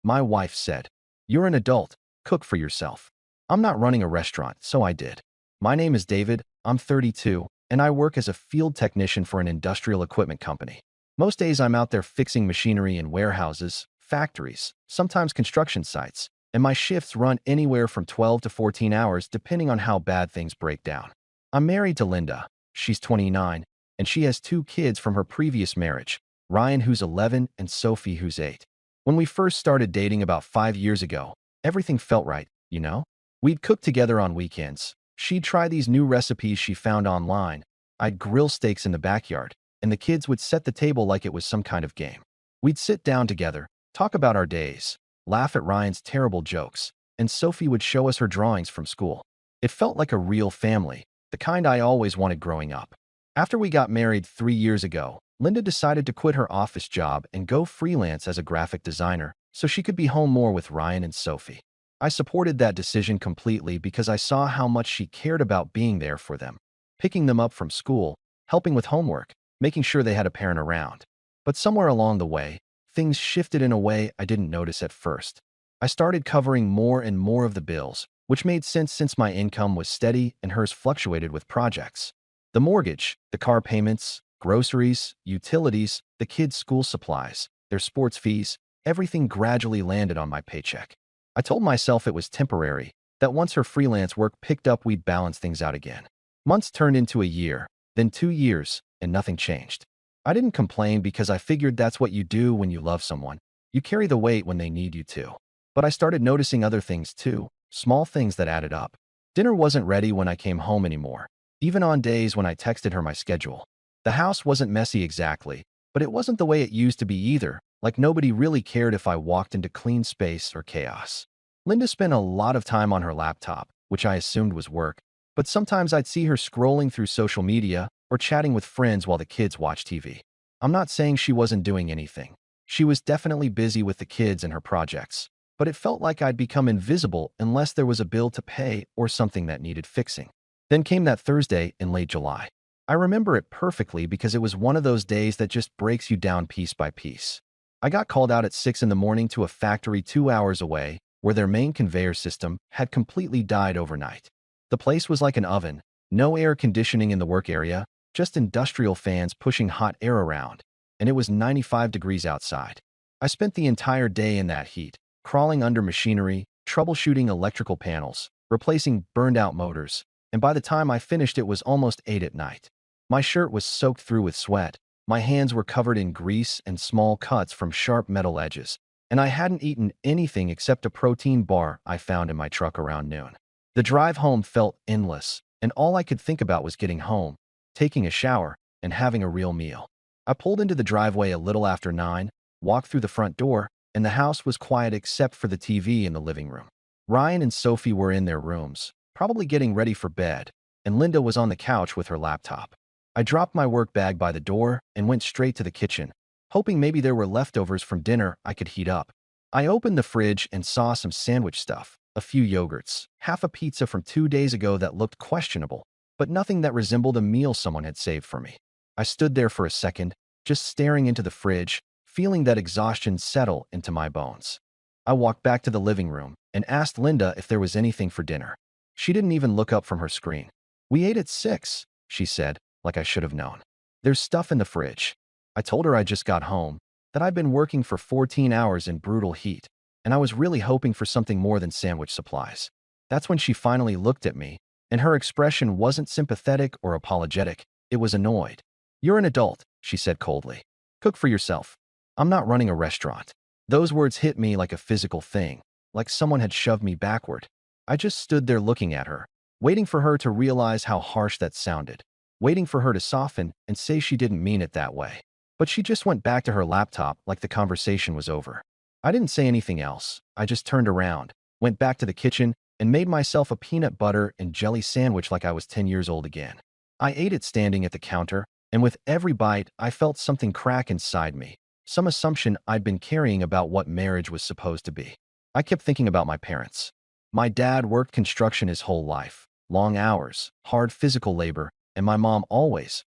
My wife said, "You're an adult. Cook for yourself." I'm not running a restaurant, so I did. My name is David, I'm 32, and I work as a field technician for an industrial equipment company. Most days I'm out there fixing machinery in warehouses, factories, sometimes construction sites, and my shifts run anywhere from 12 to 14 hours depending on how bad things break down. I'm married to Linda. She's 29, and she has two kids from her previous marriage, Ryan, who's 11, and Sophie, who's 8. When we first started dating about 5 years ago, everything felt right, you know? We'd cook together on weekends. She'd try these new recipes she found online. I'd grill steaks in the backyard, and the kids would set the table like it was some kind of game. We'd sit down together, talk about our days, laugh at Ryan's terrible jokes, and Sophie would show us her drawings from school. It felt like a real family, the kind I always wanted growing up. After we got married 3 years ago, Linda decided to quit her office job and go freelance as a graphic designer so she could be home more with Ryan and Sophie. I supported that decision completely because I saw how much she cared about being there for them, picking them up from school, helping with homework, making sure they had a parent around. But somewhere along the way, things shifted in a way I didn't notice at first. I started covering more and more of the bills, which made sense since my income was steady and hers fluctuated with projects. The mortgage, the car payments, groceries, utilities, the kids' school supplies, their sports fees, everything gradually landed on my paycheck. I told myself it was temporary, that once her freelance work picked up, we'd balance things out again. Months turned into a year, then 2 years, and nothing changed. I didn't complain because I figured that's what you do when you love someone. You carry the weight when they need you to. But I started noticing other things too, small things that added up. Dinner wasn't ready when I came home anymore, even on days when I texted her my schedule. The house wasn't messy exactly, but it wasn't the way it used to be either, like nobody really cared if I walked into clean space or chaos. Linda spent a lot of time on her laptop, which I assumed was work, but sometimes I'd see her scrolling through social media or chatting with friends while the kids watch TV. I'm not saying she wasn't doing anything. She was definitely busy with the kids and her projects, but it felt like I'd become invisible unless there was a bill to pay or something that needed fixing. Then came that Thursday in late July. I remember it perfectly because it was one of those days that just breaks you down piece by piece. I got called out at 6 in the morning to a factory 2 hours away where their main conveyor system had completely died overnight. The place was like an oven, no air conditioning in the work area, just industrial fans pushing hot air around, and it was 95 degrees outside. I spent the entire day in that heat, crawling under machinery, troubleshooting electrical panels, replacing burned-out motors, and by the time I finished it was almost 8 at night. My shirt was soaked through with sweat, my hands were covered in grease and small cuts from sharp metal edges, and I hadn't eaten anything except a protein bar I found in my truck around noon. The drive home felt endless, and all I could think about was getting home, taking a shower, and having a real meal. I pulled into the driveway a little after 9, walked through the front door, and the house was quiet except for the TV in the living room. Ryan and Sophie were in their rooms, probably getting ready for bed, and Linda was on the couch with her laptop. I dropped my work bag by the door and went straight to the kitchen, hoping maybe there were leftovers from dinner I could heat up. I opened the fridge and saw some sandwich stuff, a few yogurts, half a pizza from 2 days ago that looked questionable, but nothing that resembled a meal someone had saved for me. I stood there for a second, just staring into the fridge, feeling that exhaustion settle into my bones. I walked back to the living room and asked Linda if there was anything for dinner. She didn't even look up from her screen. "We ate at 6, she said, like I should have known. "There's stuff in the fridge." I told her I just got home, that I'd been working for 14 hours in brutal heat, and I was really hoping for something more than sandwich supplies. That's when she finally looked at me, and her expression wasn't sympathetic or apologetic, it was annoyed. "You're an adult," she said coldly. "Cook for yourself. I'm not running a restaurant." Those words hit me like a physical thing, like someone had shoved me backward. I just stood there looking at her, waiting for her to realize how harsh that sounded, waiting for her to soften and say she didn't mean it that way. But she just went back to her laptop like the conversation was over. I didn't say anything else. I just turned around, went back to the kitchen, and made myself a peanut butter and jelly sandwich like I was 10 years old again. I ate it standing at the counter, and with every bite, I felt something crack inside me, some assumption I'd been carrying about what marriage was supposed to be. I kept thinking about my parents. My dad worked construction his whole life, long hours, hard physical labor, and my mom always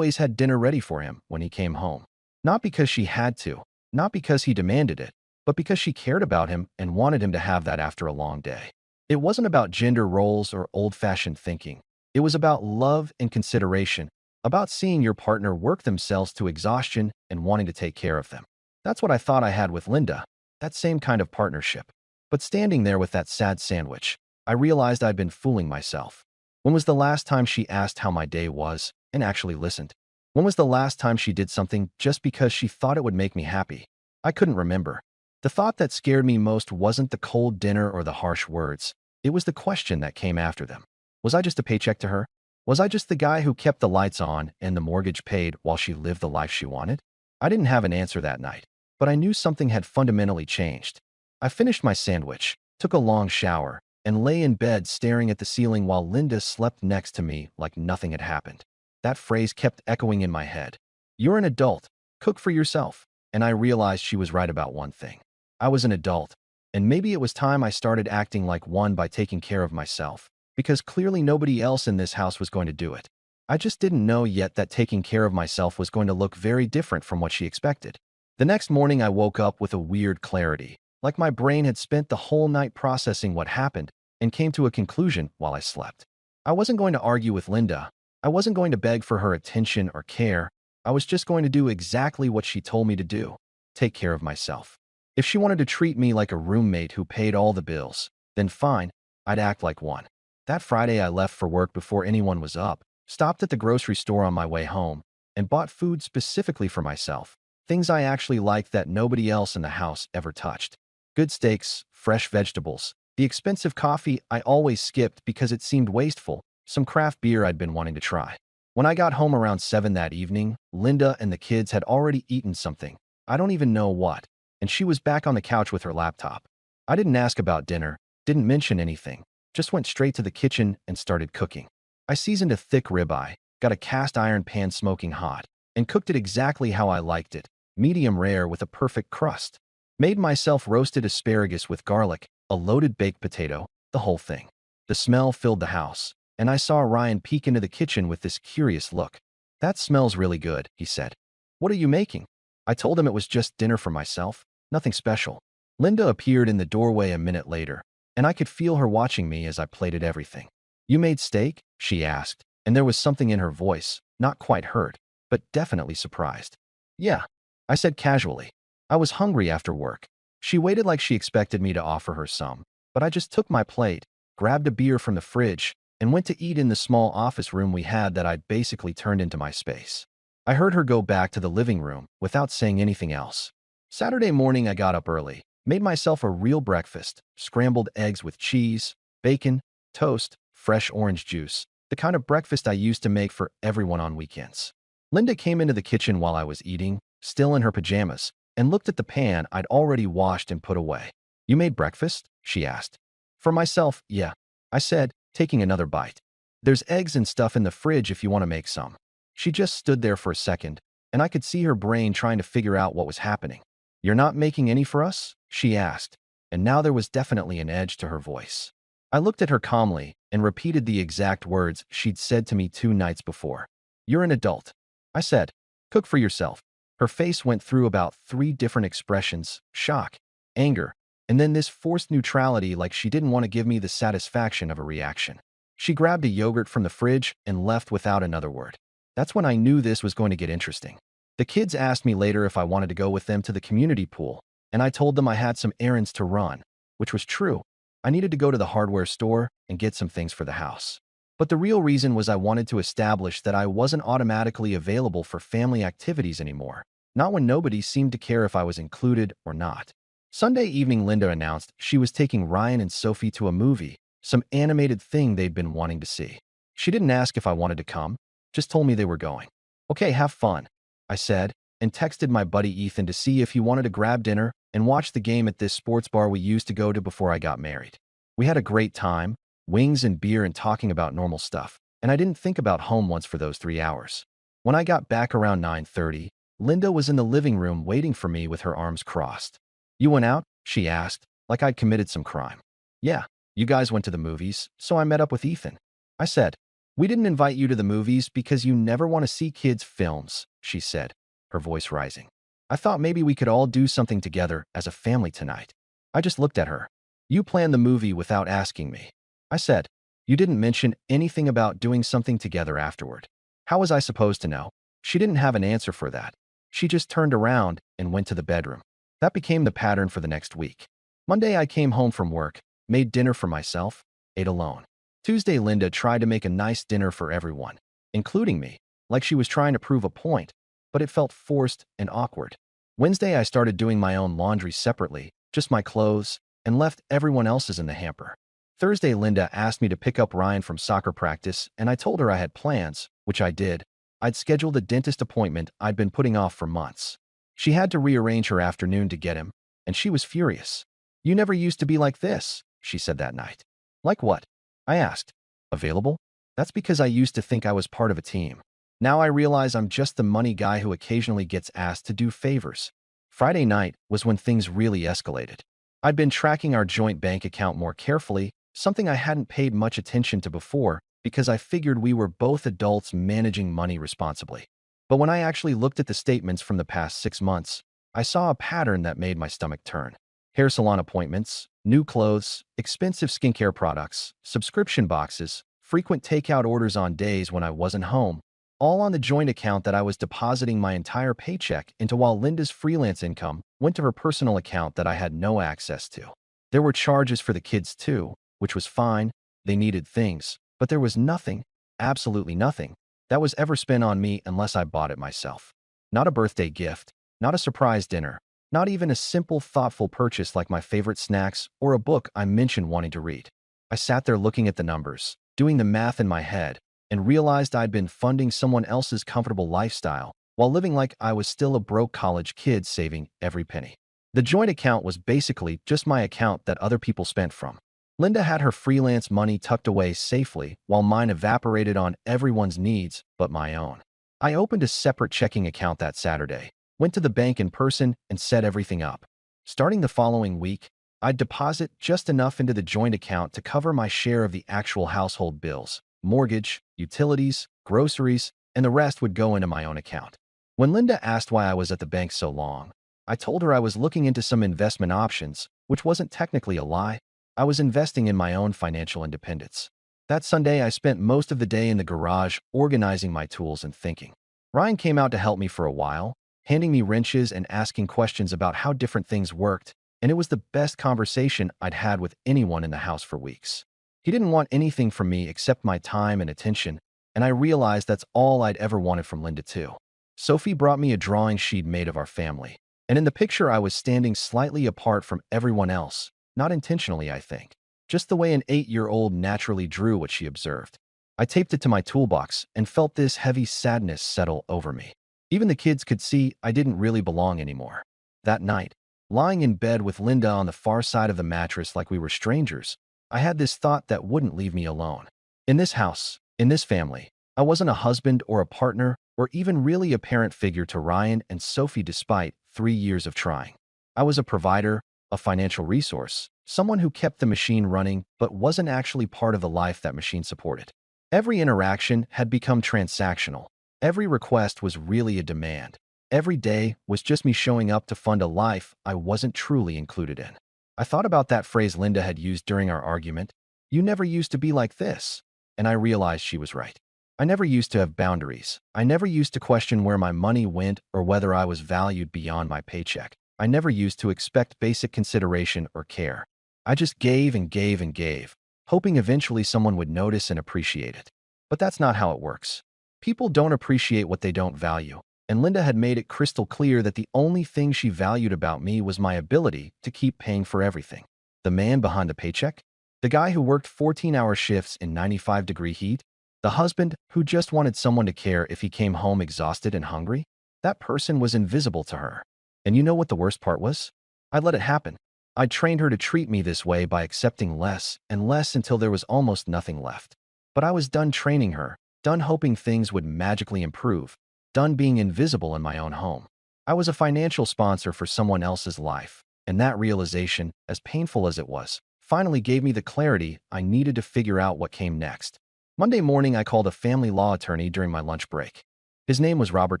had dinner ready for him when he came home. Not because she had to, not because he demanded it, but because she cared about him and wanted him to have that after a long day. It wasn't about gender roles or old-fashioned thinking. It was about love and consideration, about seeing your partner work themselves to exhaustion and wanting to take care of them. That's what I thought I had with Linda, that same kind of partnership. But standing there with that sad sandwich, I realized I'd been fooling myself. When was the last time she asked how my day was and actually listened? When was the last time she did something just because she thought it would make me happy? I couldn't remember. The thought that scared me most wasn't the cold dinner or the harsh words. It was the question that came after them. Was I just a paycheck to her? Was I just the guy who kept the lights on and the mortgage paid while she lived the life she wanted? I didn't have an answer that night, but I knew something had fundamentally changed. I finished my sandwich, took a long shower, and lay in bed staring at the ceiling while Linda slept next to me like nothing had happened. That phrase kept echoing in my head. You're an adult. Cook for yourself. And I realized she was right about one thing. I was an adult, and maybe it was time I started acting like one by taking care of myself, because clearly nobody else in this house was going to do it. I just didn't know yet that taking care of myself was going to look very different from what she expected. The next morning I woke up with a weird clarity, like my brain had spent the whole night processing what happened and came to a conclusion while I slept. I wasn't going to argue with Linda. I wasn't going to beg for her attention or care. I was just going to do exactly what she told me to do, take care of myself. If she wanted to treat me like a roommate who paid all the bills, then fine, I'd act like one. That Friday I left for work before anyone was up, stopped at the grocery store on my way home, and bought food specifically for myself, things I actually liked that nobody else in the house ever touched. Good steaks, fresh vegetables, the expensive coffee I always skipped because it seemed wasteful, some craft beer I'd been wanting to try. When I got home around 7 that evening, Linda and the kids had already eaten something, I don't even know what, and she was back on the couch with her laptop. I didn't ask about dinner, didn't mention anything, just went straight to the kitchen and started cooking. I seasoned a thick ribeye, got a cast iron pan smoking hot, and cooked it exactly how I liked it, medium rare with a perfect crust. Made myself roasted asparagus with garlic, a loaded baked potato, the whole thing. The smell filled the house, and I saw Ryan peek into the kitchen with this curious look. That smells really good, he said. What are you making? I told him it was just dinner for myself, nothing special. Linda appeared in the doorway a minute later, and I could feel her watching me as I plated everything. You made steak? She asked, and there was something in her voice, not quite hurt, but definitely surprised. Yeah, I said casually. I was hungry after work. She waited like she expected me to offer her some, but I just took my plate, grabbed a beer from the fridge, and went to eat in the small office room we had that I'd basically turned into my space. I heard her go back to the living room without saying anything else. Saturday morning I got up early, made myself a real breakfast, scrambled eggs with cheese, bacon, toast, fresh orange juice, the kind of breakfast I used to make for everyone on weekends. Linda came into the kitchen while I was eating, still in her pajamas, and looked at the pan I'd already washed and put away. You made breakfast? She asked. For myself, yeah, I said, taking another bite. There's eggs and stuff in the fridge if you want to make some. She just stood there for a second, and I could see her brain trying to figure out what was happening. You're not making any for us? She asked, and now there was definitely an edge to her voice. I looked at her calmly and repeated the exact words she'd said to me 2 nights before. You're an adult. I said, cook for yourself. Her face went through about 3 different expressions, shock, anger, and then this forced neutrality like she didn't want to give me the satisfaction of a reaction. She grabbed a yogurt from the fridge and left without another word. That's when I knew this was going to get interesting. The kids asked me later if I wanted to go with them to the community pool, and I told them I had some errands to run, which was true. I needed to go to the hardware store and get some things for the house. But the real reason was I wanted to establish that I wasn't automatically available for family activities anymore, not when nobody seemed to care if I was included or not. Sunday evening, Linda announced she was taking Ryan and Sophie to a movie, some animated thing they'd been wanting to see. She didn't ask if I wanted to come, just told me they were going. Okay, have fun, I said, and texted my buddy Ethan to see if he wanted to grab dinner and watch the game at this sports bar we used to go to before I got married. We had a great time, wings and beer and talking about normal stuff, and I didn't think about home once for those 3 hours. When I got back around 9:30, Linda was in the living room waiting for me with her arms crossed. You went out? She asked, like I'd committed some crime. Yeah, you guys went to the movies, so I met up with Ethan. I said, we didn't invite you to the movies because you never want to see kids' films, she said, her voice rising. I thought maybe we could all do something together as a family tonight. I just looked at her. You planned the movie without asking me. I said, you didn't mention anything about doing something together afterward. How was I supposed to know? She didn't have an answer for that. She just turned around and went to the bedroom. That became the pattern for the next week. Monday, I came home from work, made dinner for myself, ate alone. Tuesday, Linda tried to make a nice dinner for everyone, including me, like she was trying to prove a point, but it felt forced and awkward. Wednesday, I started doing my own laundry separately, just my clothes, and left everyone else's in the hamper. Thursday, Linda asked me to pick up Ryan from soccer practice, and I told her I had plans, which I did. I'd scheduled a dentist appointment I'd been putting off for months. She had to rearrange her afternoon to get him, and she was furious. You never used to be like this, she said that night. Like what? I asked. Available? That's because I used to think I was part of a team. Now I realize I'm just the money guy who occasionally gets asked to do favors. Friday night was when things really escalated. I'd been tracking our joint bank account more carefully, something I hadn't paid much attention to before because I figured we were both adults managing money responsibly. But when I actually looked at the statements from the past 6 months, I saw a pattern that made my stomach turn. Hair salon appointments, new clothes, expensive skincare products, subscription boxes, frequent takeout orders on days when I wasn't home, all on the joint account that I was depositing my entire paycheck into while Linda's freelance income went to her personal account that I had no access to. There were charges for the kids too, which was fine. They needed things, but there was nothing, absolutely nothing, that was ever spent on me unless I bought it myself. Not a birthday gift, not a surprise dinner, not even a simple, thoughtful purchase like my favorite snacks or a book I mentioned wanting to read. I sat there looking at the numbers, doing the math in my head, and realized I'd been funding someone else's comfortable lifestyle while living like I was still a broke college kid saving every penny. The joint account was basically just my account that other people spent from. Linda had her freelance money tucked away safely while mine evaporated on everyone's needs but my own. I opened a separate checking account that Saturday, went to the bank in person, and set everything up. Starting the following week, I'd deposit just enough into the joint account to cover my share of the actual household bills, mortgage, utilities, groceries, and the rest would go into my own account. When Linda asked why I was at the bank so long, I told her I was looking into some investment options, which wasn't technically a lie. I was investing in my own financial independence. That Sunday, I spent most of the day in the garage organizing my tools and thinking. Ryan came out to help me for a while, handing me wrenches and asking questions about how different things worked, and it was the best conversation I'd had with anyone in the house for weeks. He didn't want anything from me except my time and attention, and I realized that's all I'd ever wanted from Linda too. Sophie brought me a drawing she'd made of our family, and in the picture I was standing slightly apart from everyone else, not intentionally I think, just the way an 8-year-old naturally drew what she observed. I taped it to my toolbox and felt this heavy sadness settle over me. Even the kids could see I didn't really belong anymore. That night, lying in bed with Linda on the far side of the mattress like we were strangers, I had this thought that wouldn't leave me alone. In this house, in this family, I wasn't a husband or a partner or even really a parent figure to Ryan and Sophie despite 3 years of trying. I was a provider, a financial resource, someone who kept the machine running but wasn't actually part of the life that machine supported. Every interaction had become transactional. Every request was really a demand. Every day was just me showing up to fund a life I wasn't truly included in. I thought about that phrase Linda had used during our argument, "You never used to be like this," and I realized she was right. I never used to have boundaries. I never used to question where my money went or whether I was valued beyond my paycheck. I never used to expect basic consideration or care. I just gave and gave and gave, hoping eventually someone would notice and appreciate it. But that's not how it works. People don't appreciate what they don't value, and Linda had made it crystal clear that the only thing she valued about me was my ability to keep paying for everything. The man behind the paycheck? The guy who worked 14-hour shifts in 95-degree heat? The husband who just wanted someone to care if he came home exhausted and hungry? That person was invisible to her. And you know what the worst part was? I let it happen. I trained her to treat me this way by accepting less and less until there was almost nothing left. But I was done training her, done hoping things would magically improve, done being invisible in my own home. I was a financial sponsor for someone else's life, and that realization, as painful as it was, finally gave me the clarity I needed to figure out what came next. Monday morning, I called a family law attorney during my lunch break. His name was Robert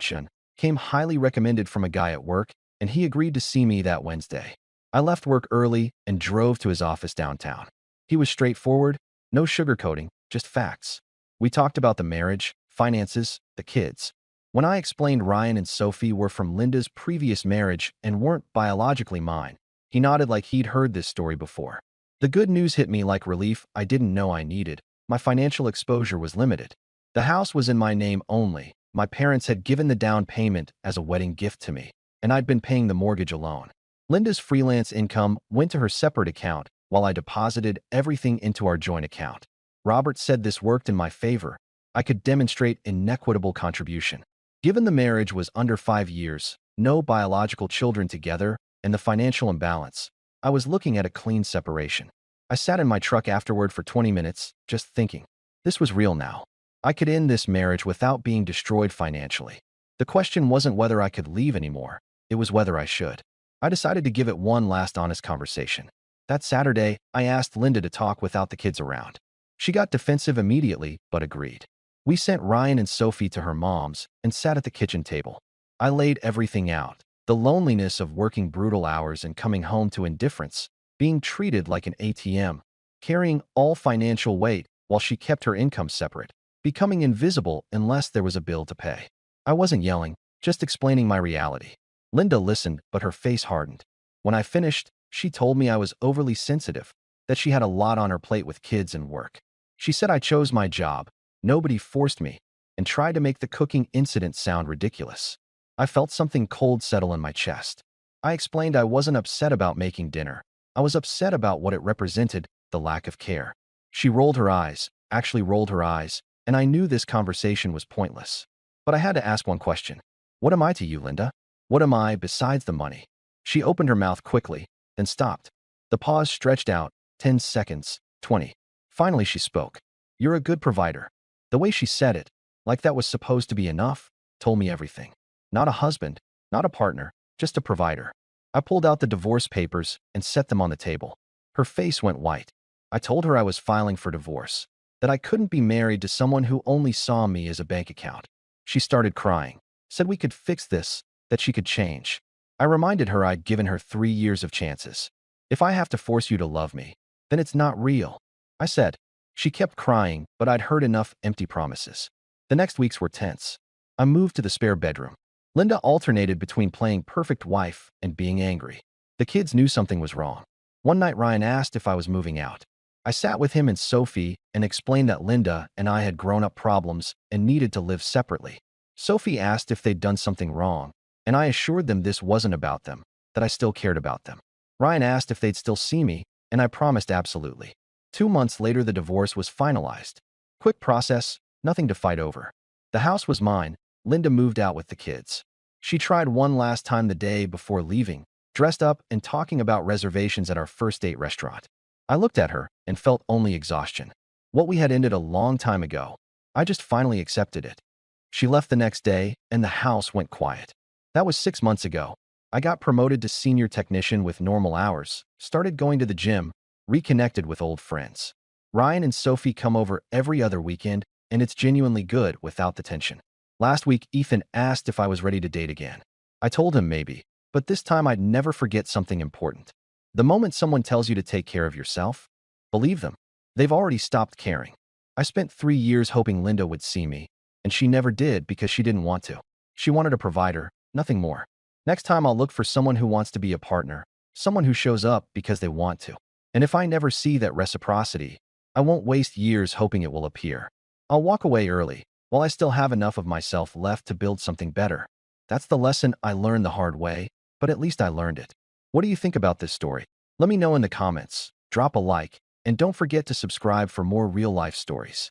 Chen, came highly recommended from a guy at work, and he agreed to see me that Wednesday. I left work early and drove to his office downtown. He was straightforward, no sugarcoating, just facts. We talked about the marriage, finances, the kids. When I explained Ryan and Sophie were from Linda's previous marriage and weren't biologically mine, he nodded like he'd heard this story before. The good news hit me like relief I didn't know I needed. My financial exposure was limited. The house was in my name only. My parents had given the down payment as a wedding gift to me, and I'd been paying the mortgage alone. Linda's freelance income went to her separate account while I deposited everything into our joint account. Robert said this worked in my favor. I could demonstrate inequitable contribution. Given the marriage was under 5 years, no biological children together, and the financial imbalance, I was looking at a clean separation. I sat in my truck afterward for 20 minutes, just thinking. This was real now. I could end this marriage without being destroyed financially. The question wasn't whether I could leave anymore, it was whether I should. I decided to give it one last honest conversation. That Saturday, I asked Linda to talk without the kids around. She got defensive immediately, but agreed. We sent Ryan and Sophie to her mom's and sat at the kitchen table. I laid everything out. The loneliness of working brutal hours and coming home to indifference, being treated like an ATM, carrying all financial weight while she kept her income separate, becoming invisible unless there was a bill to pay. I wasn't yelling, just explaining my reality. Linda listened, but her face hardened. When I finished, she told me I was overly sensitive, that she had a lot on her plate with kids and work. She said I chose my job, nobody forced me, and tried to make the cooking incident sound ridiculous. I felt something cold settle in my chest. I explained I wasn't upset about making dinner. I was upset about what it represented, the lack of care. She rolled her eyes, actually rolled her eyes, and I knew this conversation was pointless. But I had to ask one question. What am I to you, Linda? What am I besides the money? She opened her mouth quickly, then stopped. The pause stretched out, 10 seconds, 20. Finally she spoke. You're a good provider. The way she said it, like that was supposed to be enough, told me everything. Not a husband, not a partner, just a provider. I pulled out the divorce papers and set them on the table. Her face went white. I told her I was filing for divorce, that I couldn't be married to someone who only saw me as a bank account. She started crying, said we could fix this, that she could change. I reminded her I'd given her 3 years of chances. If I have to force you to love me, then it's not real, I said. She kept crying, but I'd heard enough empty promises. The next weeks were tense. I moved to the spare bedroom. Linda alternated between playing perfect wife and being angry. The kids knew something was wrong. One night Ryan asked if I was moving out. I sat with him and Sophie and explained that Linda and I had grown-up problems and needed to live separately. Sophie asked if they'd done something wrong, and I assured them this wasn't about them, that I still cared about them. Ryan asked if they'd still see me, and I promised absolutely. 2 months later, the divorce was finalized. Quick process, nothing to fight over. The house was mine. Linda moved out with the kids. She tried one last time the day before leaving, dressed up and talking about reservations at our first date restaurant. I looked at her and felt only exhaustion. What we had ended a long time ago. I just finally accepted it. She left the next day, and the house went quiet. That was 6 months ago. I got promoted to senior technician with normal hours, started going to the gym, reconnected with old friends. Ryan and Sophie come over every other weekend, and it's genuinely good without the tension. Last week, Ethan asked if I was ready to date again. I told him maybe, but this time I'd never forget something important. The moment someone tells you to take care of yourself, believe them. They've already stopped caring. I spent 3 years hoping Linda would see me, and she never did because she didn't want to. She wanted a provider, nothing more. Next time I'll look for someone who wants to be a partner, someone who shows up because they want to. And if I never see that reciprocity, I won't waste years hoping it will appear. I'll walk away early, while I still have enough of myself left to build something better. That's the lesson I learned the hard way, but at least I learned it. What do you think about this story? Let me know in the comments, drop a like, and don't forget to subscribe for more real-life stories.